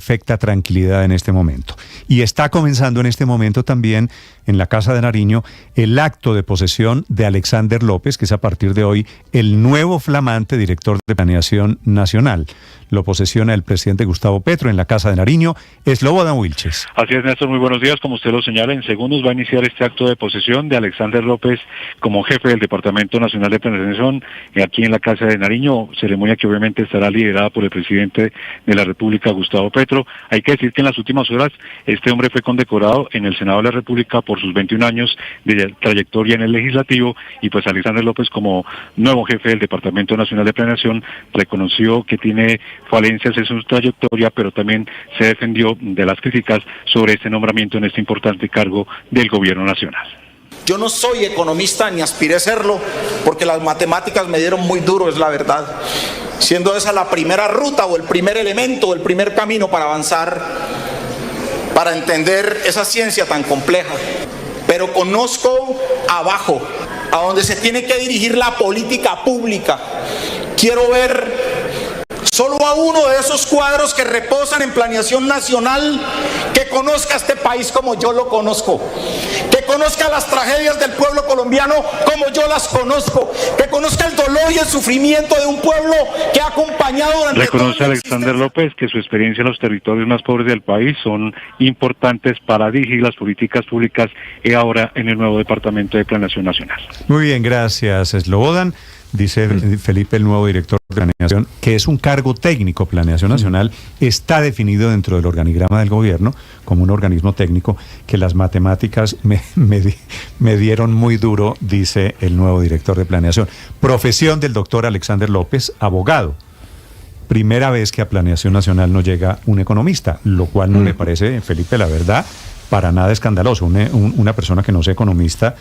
perfecta tranquilidad en este momento. Y está comenzando en este momento también en la Casa de Nariño el acto de posesión de Alexander López, que es a partir de hoy el nuevo flamante director de Planeación Nacional. Lo posesiona el presidente Gustavo Petro en la Casa de Nariño. Slobodan Wilches. Así es, Néstor, muy buenos días. Como usted lo señala, en segundos va a iniciar este acto de posesión de Alexander López como jefe del Departamento Nacional de Planeación aquí en la Casa de Nariño, ceremonia que obviamente estará liderada por el presidente de la República, Gustavo Petro. Hay que decir que en las últimas horas este hombre fue condecorado en el Senado de la República por sus 21 años de trayectoria en el Legislativo, y pues Alexander López, como nuevo jefe del Departamento Nacional de Planeación, reconoció que tiene falencias en su trayectoria, pero también se defendió de las críticas sobre este nombramiento en este importante cargo del gobierno nacional. Yo no soy economista ni aspiré a serlo, porque las matemáticas me dieron muy duro, es la verdad. Siendo esa la primera ruta o el primer elemento o el primer camino para avanzar, para entender esa ciencia tan compleja. Pero conozco abajo, a donde se tiene que dirigir la política pública. Quiero ver solo a uno de esos cuadros que reposan en Planeación Nacional que conozca este país como yo lo conozco, que conozca las tragedias del pueblo colombiano como yo las conozco, que conozca el dolor y el sufrimiento de un pueblo que ha acompañado durante... Reconoce Alexander López que su experiencia en los territorios más pobres del país son importantes para dirigir las políticas públicas y ahora en el nuevo Departamento de Planeación Nacional. Muy bien, gracias, Slobodan. Dice Felipe, el nuevo director de Planeación, que es un cargo técnico. Planeación Nacional está definido dentro del organigrama del gobierno como un organismo técnico, que las matemáticas me dieron muy duro, dice el nuevo director de Planeación. Profesión del doctor Alexander López, abogado. Primera vez que a Planeación Nacional no llega un economista, lo cual no me parece, Felipe, la verdad, para nada escandaloso. Una persona que no sea economista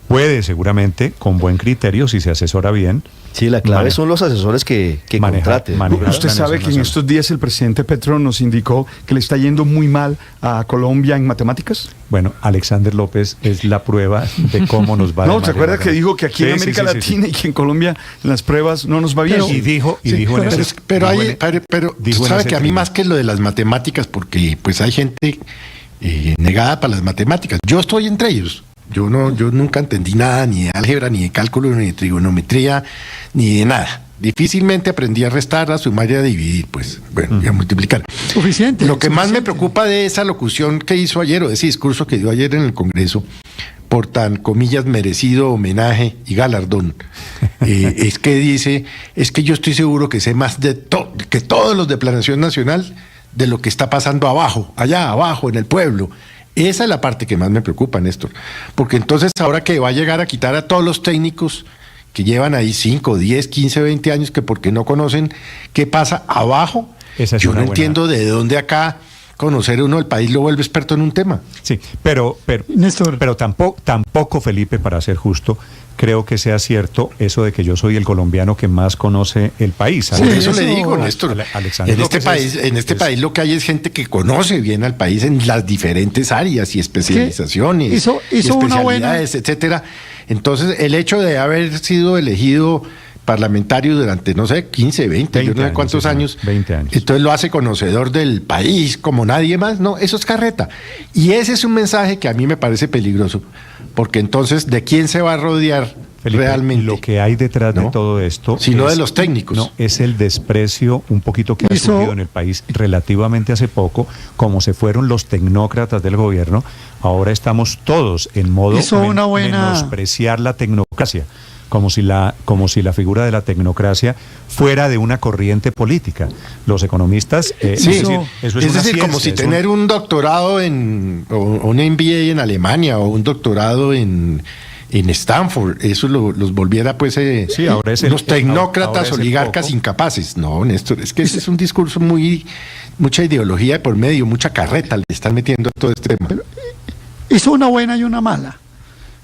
puede seguramente, con buen criterio, si se asesora bien. Sí, la clave son los asesores que contraten. Usted sabe que en estos días el presidente Petro nos indicó que le está yendo muy mal a Colombia en matemáticas. Bueno, Alexander López es la prueba de cómo nos va. No, ¿se acuerda que dijo que aquí en América Latina y que en Colombia en las pruebas no nos va bien? Pero sabe que a mí más que lo de las matemáticas, porque pues hay gente negada para las matemáticas. Yo estoy entre ellos. Yo nunca entendí nada, ni de álgebra, ni de cálculo, ni de trigonometría, ni de nada. Difícilmente aprendí a restar, a sumar y a dividir, pues, bueno, y a multiplicar. Suficiente. Lo que más me preocupa de esa locución que hizo ayer, o de ese discurso que dio ayer en el Congreso, por tan, comillas, merecido homenaje y galardón, es que dice, es que yo estoy seguro que sé más que todos los de Planeación Nacional de lo que está pasando abajo, allá abajo, en el pueblo. Esa es la parte que más me preocupa, Néstor, porque entonces ahora que va a llegar a quitar a todos los técnicos que llevan ahí 5, 10, 15, 20 años, que porque no conocen qué pasa abajo, yo no entiendo de dónde acá conocer uno del país lo vuelve experto en un tema. Sí, pero Néstor, pero tampoco, Felipe, para ser justo, creo que sea cierto eso de que yo soy el colombiano que más conoce el país. Sí, eso le digo, Néstor. En este país lo que hay es gente que conoce bien al país en las diferentes áreas y especializaciones, hizo especialidades, etcétera. Entonces, el hecho de haber sido elegido parlamentario durante, no sé, 15, 20 yo no sé cuántos años, 20 años. Entonces lo hace conocedor del país como nadie más. No, eso es carreta. Y ese es un mensaje que a mí me parece peligroso, porque entonces, ¿de quién se va a rodear Felipe, realmente? Lo que hay detrás de todo esto... Sino de los técnicos. No, es el desprecio un poquito que ha surgido en el país relativamente hace poco, como se fueron los tecnócratas del gobierno. Ahora estamos todos en modo menospreciar la tecnocracia, como si la figura de la tecnocracia fuera de una corriente política. Los economistas... es decir, como si tener un doctorado o un MBA en Alemania o un doctorado en Stanford, eso los volviera pues ahora es los tecnócratas oligarcas incapaces. No, Néstor, es que ese es un discurso mucha ideología de por medio, mucha carreta le están metiendo a todo este tema. hizo una buena y una mala.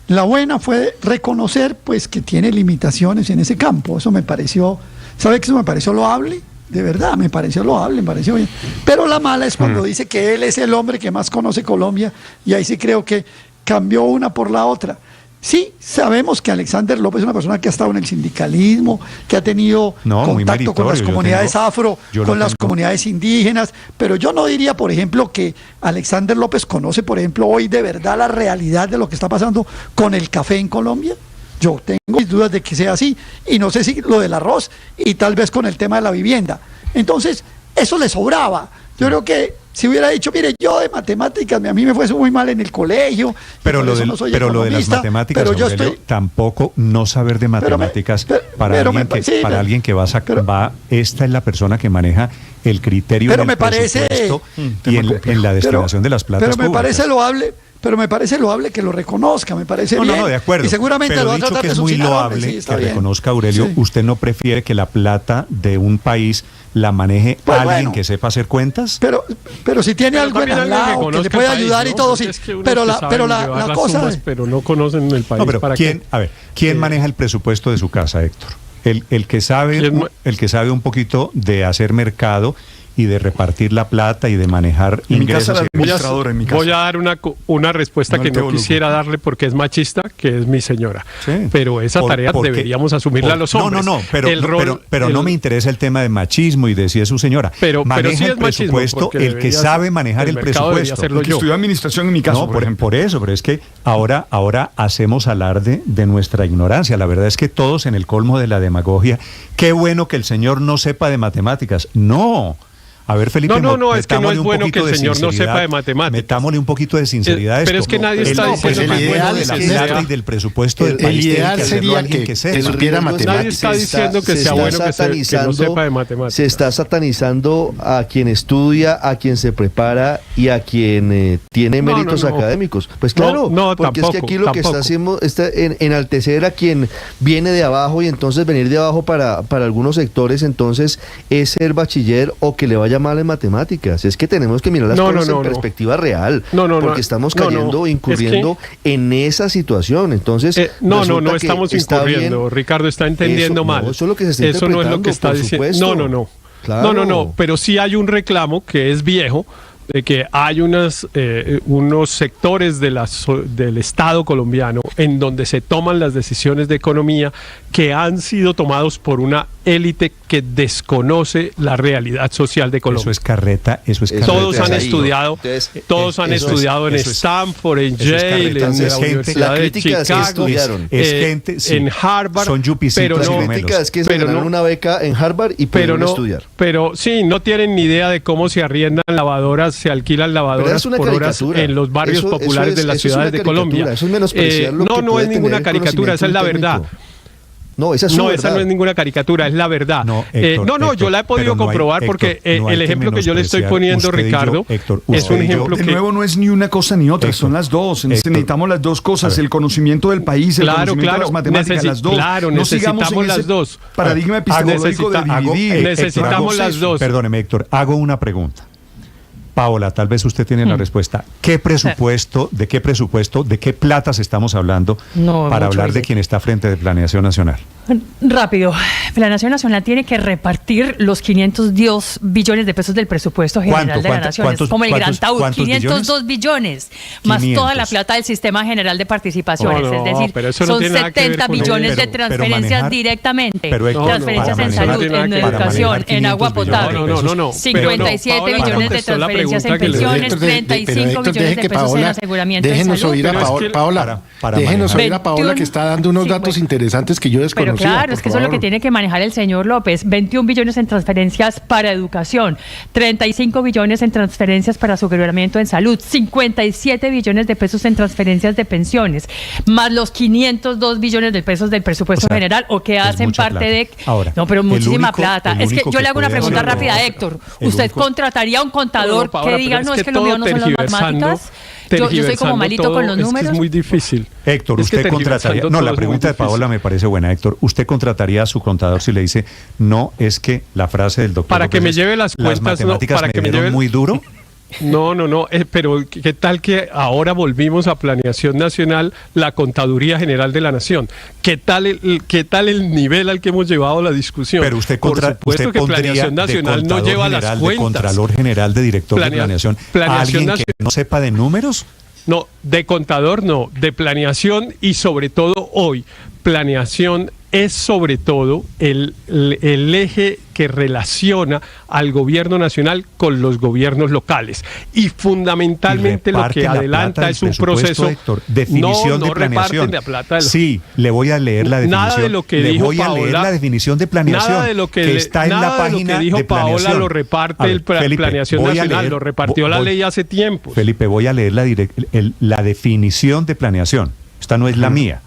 La buena fue reconocer pues que tiene limitaciones en ese campo. Eso me pareció, ¿sabe que eso me pareció loable? De verdad, me pareció loable, me pareció bien. Pero la mala es cuando dice que él es el hombre que más conoce Colombia, y ahí sí creo que cambió una por la otra. Sí, sabemos que Alexander López es una persona que ha estado en el sindicalismo, que ha tenido contacto con las comunidades afro, con las comunidades indígenas, pero yo no diría, por ejemplo, que Alexander López conoce, por ejemplo, hoy de verdad la realidad de lo que está pasando con el café en Colombia. Yo tengo mis dudas de que sea así, y no sé si lo del arroz, y tal vez con el tema de la vivienda. Entonces, eso le sobraba. Yo creo que si hubiera dicho, mire, yo de matemáticas, a mí me fue muy mal en el colegio, pero lo de las matemáticas, pero Aurelio, tampoco no saber de matemáticas para alguien que esta es la persona que maneja el criterio del presupuesto y en la destinación de las platas públicas. Pero me parece loable que lo reconozca, me parece bien. No, de acuerdo. Y seguramente pero lo va a tratar que de es muy loable que reconozca, Aurelio, usted no prefiere que la plata de un país la maneje alguien que sepa hacer cuentas. Pero si tiene algo en al lado que le puede ayudar y todo, sí. Pero la cosa pero no conocen el país. Pero ¿quién maneja el presupuesto de su casa, Héctor? El que sabe un poquito de hacer mercado y de repartir la plata y de manejar ingresos. Voy a dar una respuesta que no quisiera darle porque es machista, que es mi señora. Sí. Pero esa tarea deberíamos asumirla los hombres. Pero no me interesa el tema de machismo y de si es su señora. Pero maneja sí el presupuesto, el que sabe manejar el presupuesto. Porque estudió administración en mi caso, por eso, pero es que ahora hacemos alarde de nuestra ignorancia. La verdad es que todos en el colmo de la demagogia, qué bueno que el señor no sepa de matemáticas. No. A ver, Felipe, es que no es bueno que el señor no sepa de matemáticas. Metámosle un poquito de sinceridad a esto. Pero es que nadie está diciendo que es bueno de la plata y del presupuesto del país. El ideal sería que supiera matemáticas. Nadie está diciendo que sea bueno que no sepa de matemáticas. Se está satanizando a quien estudia, a quien se prepara y a quien tiene méritos académicos. Pues claro, porque es que aquí lo que está haciendo es enaltecer a quien viene de abajo, y entonces venir de abajo para algunos sectores entonces es ser bachiller o que le vaya mal en matemáticas. Es que tenemos que mirar las cosas en perspectiva real, porque estamos incurriendo en esa situación. Entonces, no estamos incurriendo. Ricardo está entendiendo mal. Eso es lo que se está interpretando, no es lo que está diciendo. Claro. No, pero sí hay un reclamo que es viejo, de que hay unos sectores del Estado colombiano en donde se toman las decisiones de economía que han sido tomados por una élite que desconoce la realidad social de Colombia. Eso es carreta. Todos han estudiado, en Stanford, en Yale, en la Universidad de Chicago, en Harvard. Son yupicitos y crítica es que se ganaron una beca en Harvard y pudieron estudiar. Pero sí, no tienen ni idea de cómo se arriendan lavadoras, se alquilan lavadoras por horas en los barrios populares de las ciudades de Colombia. Eso es menospreciar lo que no es ninguna caricatura, esa es la verdad. No, esa no es ninguna caricatura, es la verdad. Héctor, yo la he podido comprobar porque el ejemplo que yo le estoy poniendo, Ricardo, es un ejemplo que... De nuevo, no es ni una cosa ni otra, son las dos. Necesitamos las dos cosas, el conocimiento del país, el conocimiento de las matemáticas, las dos. Claro, necesitamos las dos. Paradigma epistemológico de dividir. Necesitamos las dos. Perdóneme, Héctor, hago una pregunta. Paola, tal vez usted tiene la respuesta. ¿De qué platas estamos hablando para hablar de quien está frente de Planeación Nacional? Rápido. Planeación Nacional tiene que repartir los 502 billones de pesos del presupuesto general de la Nación. Es como el Gran Taúd, 502 billones, más toda la plata del Sistema General de Participaciones. Es decir, son 70 billones de transferencias directamente. Transferencias en salud, en educación, en agua potable. 57 billones de transferencias en pensiones, 35 billones de pesos en aseguramiento en salud. Déjenos oír a Paola, que está dando unos datos interesantes que yo desconocía. Pero claro, es que eso es lo que tiene que manejar el señor López. 21 billones en transferencias para educación, 35 billones en transferencias para aseguramiento en salud, 57 billones de pesos en transferencias de pensiones, más los 502 billones de pesos del presupuesto general, o que hacen parte de... Ahora, no, pero muchísima plata. Es que yo le hago una pregunta rápida a Héctor. ¿Usted contrataría a un contador que diga, no, es que lo mío no son las matemáticas? Yo soy como malito con los números. Es muy difícil. Héctor, usted contrataría... No, la pregunta de Paola me parece buena, Héctor. ¿Usted contrataría a su contador si le dice, no, es que la frase del doctor... Para que me lleve las cuentas... Las matemáticas me dieron muy duro... No, pero ¿qué tal que ahora volvimos a Planeación Nacional, la Contaduría General de la Nación? ¿Qué tal el nivel al que hemos llevado la discusión? Pero usted Por supuesto que Planeación Nacional no lleva las cuentas. De Contralor General, de Director de Planeación, ¿alguien que no sepa de números? No, de contador no, de planeación, y sobre todo hoy, planeación es sobre todo el eje que relaciona al gobierno nacional con los gobiernos locales. Y fundamentalmente lo que adelanta es un proceso... Héctor, definición de planeación. Sí, le voy a leer la definición. Nada de lo que dijo Paola, leer la definición de planeación. Nada de lo que está en la página de dijo Paola lo reparte el Planeación Nacional, lo repartió la ley hace tiempo. Felipe, voy a leer la definición de planeación. Esta no es la mía.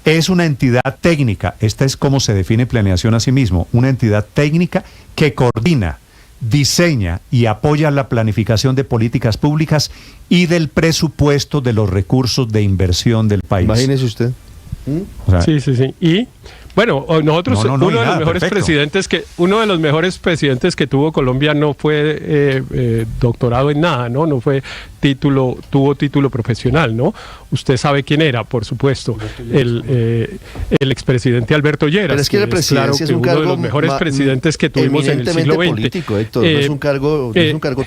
Es una entidad técnica, esta es como se define planeación a sí mismo, una entidad técnica que coordina, diseña y apoya la planificación de políticas públicas y del presupuesto de los recursos de inversión del país. Imagínese usted. O sea, sí. Y bueno, nosotros uno de los mejores presidentes que tuvo Colombia no fue doctorado en nada, ¿no? No fue tuvo título profesional, ¿no? Usted sabe quién era, por supuesto, el expresidente Alberto Lleras. Pero es que la presidencia es un cargo uno de los mejores presidentes que tuvimos en el siglo XX. Político, Héctor, no es un cargo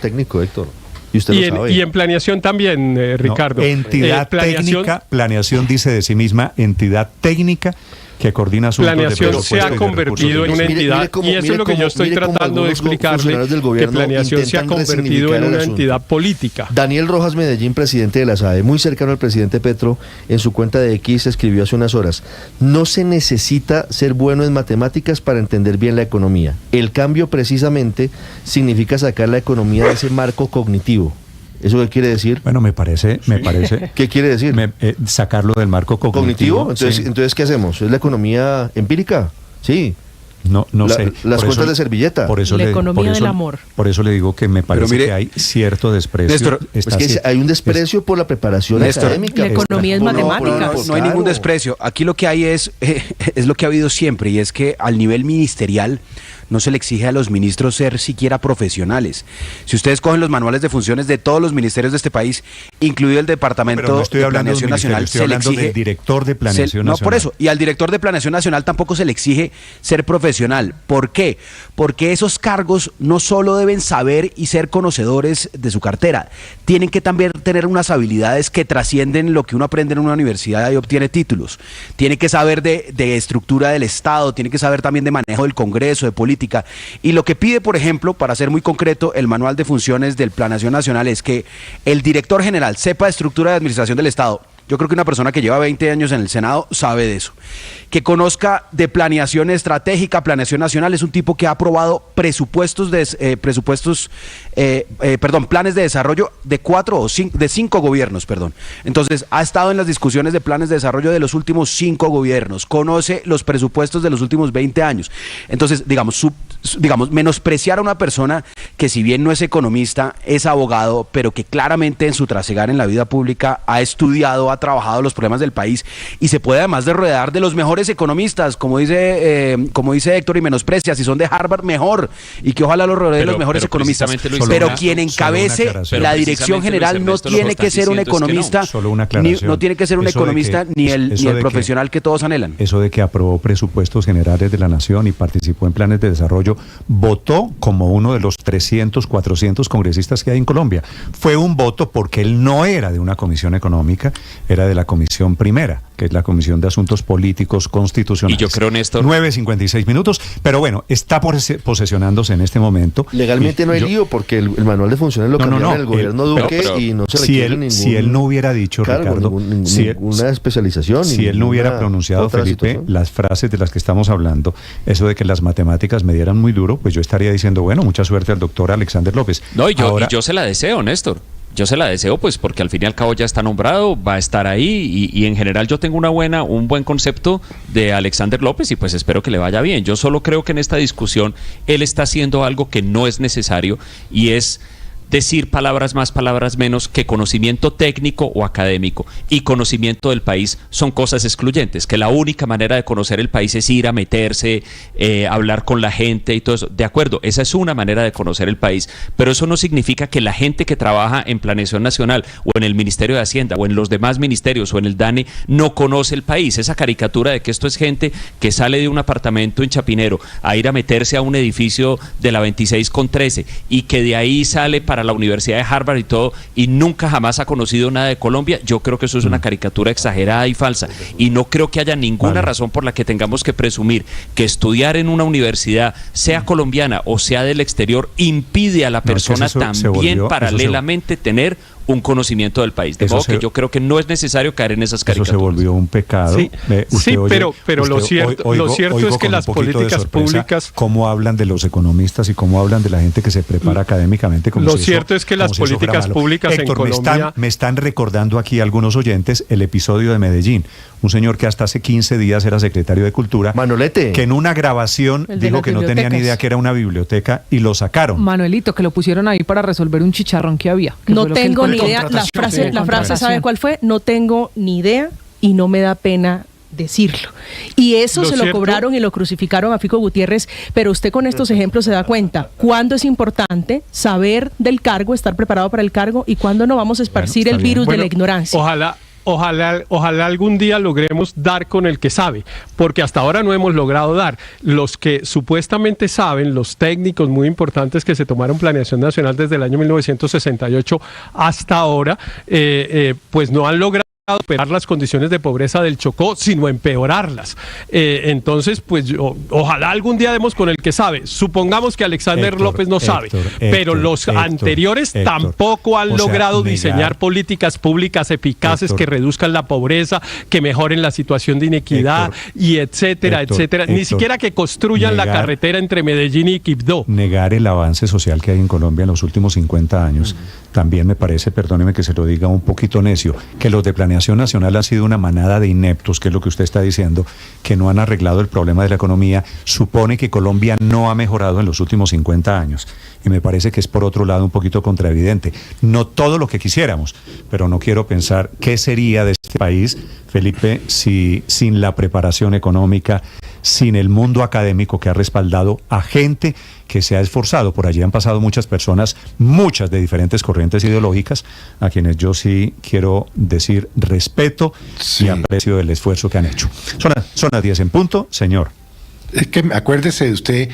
técnico, Héctor. Y usted lo sabe. Y en planeación también, Ricardo. Entidad técnica, planeación dice de sí misma, entidad técnica que coordina su planeación se ha convertido en una entidad, y eso es lo que yo estoy tratando de explicarle, que planeación se ha convertido en una entidad política. Daniel Rojas Medellín, presidente de la SAE, muy cercano al presidente Petro, en su cuenta de X escribió hace unas horas: no se necesita ser bueno en matemáticas para entender bien la economía. El cambio precisamente significa sacar la economía de ese marco cognitivo. ¿Eso qué quiere decir? Bueno, me parece. ¿Qué quiere decir? Sacarlo del marco cognitivo. Entonces, ¿qué hacemos? ¿Es la economía empírica? Sí. No sé. Las cuentas de servilleta. La economía del amor. Por eso le digo que me parece que hay cierto desprecio. Néstor, es que hay un desprecio por la preparación académica. La economía es matemática. No hay ningún desprecio. Aquí lo que hay es lo que ha habido siempre, y es que al nivel ministerial no se le exige a los ministros ser siquiera profesionales. Si ustedes cogen los manuales de funciones de todos los ministerios de este país, incluido el Departamento de Planeación Nacional, se le exige... del director de Planeación Nacional. No, por eso. Y al director de Planeación Nacional tampoco se le exige ser profesional. ¿Por qué? Porque esos cargos no solo deben saber y ser conocedores de su cartera, tienen que también tener unas habilidades que trascienden lo que uno aprende en una universidad y obtiene títulos. Tiene que saber de estructura del Estado, tiene que saber también de manejo del Congreso, de política. Y lo que pide, por ejemplo, para ser muy concreto, el manual de funciones del Planeación Nacional es que el director general sepa de estructura de administración del Estado. Yo creo que una persona que lleva 20 años en el Senado sabe de eso. Que conozca de planeación estratégica, planeación nacional. Es un tipo que ha aprobado planes de desarrollo de 5 gobiernos, perdón. Entonces, ha estado en las discusiones de planes de desarrollo de los últimos 5 gobiernos. Conoce los presupuestos de los últimos 20 años. Entonces, digamos, menospreciar a una persona que, si bien no es economista, es abogado, pero que claramente en su trasegar en la vida pública ha estudiado, ha trabajado los problemas del país y se puede además de rodear de los mejores economistas, como dice Héctor, y menosprecia, si son de Harvard, mejor, y que ojalá los rodee de los mejores economistas. Pero quien encabece la dirección general no tiene que ser un economista, no tiene que ser un economista ni el profesional que todos anhelan. Eso de que aprobó presupuestos generales de la nación y participó en planes de desarrollo, votó como uno de los 300, 400 congresistas que hay en Colombia. Fue un voto porque él no era de una comisión económica, era de la comisión primera, que es la Comisión de Asuntos Políticos Constitucionales. Y yo creo, Néstor... 9:56 minutos, pero bueno, está posesionándose en este momento. Legalmente no hay lío, porque el manual de funciones lo cambiaron en el gobierno Duque y no se requiere ningún... Si él no hubiera dicho, Ricardo... ninguna especialización. Si él no hubiera pronunciado, Felipe, situación, las frases de las que estamos hablando, eso de que las matemáticas me dieran muy duro, pues yo estaría diciendo, bueno, mucha suerte al doctor Alexander López. No, y yo se la deseo, Néstor. Yo se la deseo, pues porque al fin y al cabo ya está nombrado, va a estar ahí y en general yo tengo un buen concepto de Alexander López y pues espero que le vaya bien. Yo solo creo que en esta discusión él está haciendo algo que no es necesario y es decir palabras más, palabras menos, que conocimiento técnico o académico y conocimiento del país son cosas excluyentes, que la única manera de conocer el país es ir a meterse, hablar con la gente y todo eso. De acuerdo, esa es una manera de conocer el país, pero eso no significa que la gente que trabaja en Planeación Nacional o en el Ministerio de Hacienda o en los demás ministerios o en el DANE no conoce el país. Esa caricatura de que esto es gente que sale de un apartamento en Chapinero a ir a meterse a un edificio de la 26 con 13 y que de ahí sale para para la Universidad de Harvard y todo, y nunca jamás ha conocido nada de Colombia. Yo creo que eso es una caricatura exagerada y falsa, y no creo que haya ninguna razón por la que tengamos que presumir que estudiar en una universidad, sea colombiana o sea del exterior, impide a la persona también paralelamente tener un conocimiento del país. De modo que yo creo que no es necesario caer en esas caricaturas. Eso se volvió un pecado. Sí, pero lo cierto es que las políticas públicas... Cómo hablan de los economistas y cómo hablan de la gente que se prepara académicamente. Lo cierto es que las políticas públicas en Colombia... Me están recordando aquí algunos oyentes el episodio de Medellín. Un señor que hasta hace 15 días era secretario de Cultura. Manolete. Que en una grabación dijo que no tenía ni idea que era una biblioteca y lo sacaron. Manuelito, que lo pusieron ahí para resolver un chicharrón que había. No tengo ni idea. La frase, ¿sabe cuál fue? No tengo ni idea y no me da pena decirlo. Y eso se lo cobraron y lo crucificaron a Fico Gutiérrez, pero usted con estos ejemplos se da cuenta cuándo es importante saber del cargo, estar preparado para el cargo, y cuándo no vamos a esparcir el virus de la ignorancia. Ojalá algún día logremos dar con el que sabe, porque hasta ahora no hemos logrado dar. Los que supuestamente saben, los técnicos muy importantes que se tomaron planeación nacional desde el año 1968 hasta ahora, pues no han logrado superar las condiciones de pobreza del Chocó, sino empeorarlas. Entonces, pues ojalá algún día demos con el que sabe. Supongamos que Alexander López no sabe, pero los anteriores tampoco han logrado diseñar políticas públicas eficaces que reduzcan la pobreza, que mejoren la situación de inequidad, y etcétera, etcétera. Ni siquiera que construyan la carretera entre Medellín y Quibdó. Negar el avance social que hay en Colombia en los últimos 50 años. También me parece, perdóneme que se lo diga un poquito necio, que los de Planeación Nacional han sido una manada de ineptos, que es lo que usted está diciendo, que no han arreglado el problema de la economía. Supone que Colombia no ha mejorado en los últimos 50 años. Y me parece que es, por otro lado, un poquito contraevidente. No todo lo que quisiéramos, pero no quiero pensar qué sería de este país, Felipe, si sin la preparación económica, sin el mundo académico que ha respaldado a gente que se ha esforzado. Por allí han pasado muchas personas, muchas de diferentes corrientes ideológicas, a quienes yo sí quiero decir respeto y aprecio del esfuerzo que han hecho. Son las 10 en punto, señor. Es que acuérdese de usted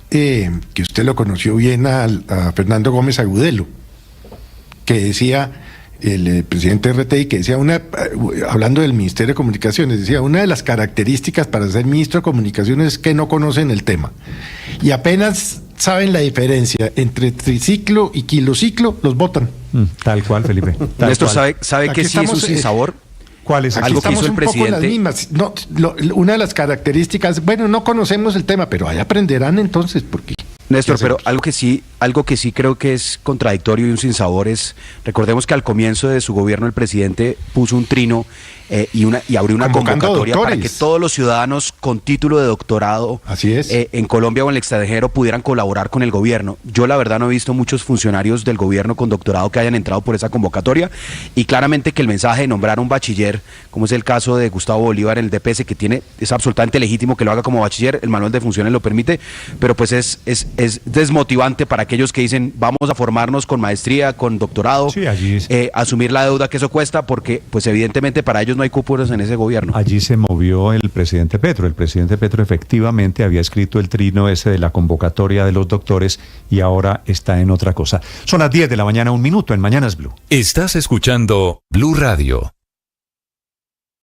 que usted lo conoció bien a Fernando Gómez Agudelo, que decía, el presidente de RTI, que decía, hablando del Ministerio de Comunicaciones, decía, una de las características para ser ministro de Comunicaciones es que no conocen el tema. Y apenas saben la diferencia entre triciclo y kilociclo, los votan. Tal cual, Felipe. Néstor, ¿sabe que sí es un sinsabor? ¿Cuál es? Algo que hizo el presidente. Las mismas. No, una de las características, bueno, no conocemos el tema, pero ahí aprenderán entonces, porque... Néstor, pero algo que sí creo que es contradictorio y un sinsabor es, recordemos que al comienzo de su gobierno el presidente puso un trino y abrió una convocatoria para que todos los ciudadanos con título de doctorado en Colombia o en el extranjero pudieran colaborar con el gobierno. Yo la verdad no he visto muchos funcionarios del gobierno con doctorado que hayan entrado por esa convocatoria, y claramente que el mensaje de nombrar un bachiller, como es el caso de Gustavo Bolívar en el DPS, que es absolutamente legítimo que lo haga como bachiller, el manual de funciones lo permite, pero pues es desmotivante para aquellos que dicen vamos a formarnos con maestría, con doctorado, asumir la deuda que eso cuesta, porque pues evidentemente para ellos no hay cúpulas en ese gobierno. Allí se movió el presidente Petro. El presidente Petro efectivamente había escrito el trino ese de la convocatoria de los doctores y ahora está en otra cosa. Son las 10 de la mañana, 1 minuto en Mañanas Blue. Estás escuchando Blue Radio.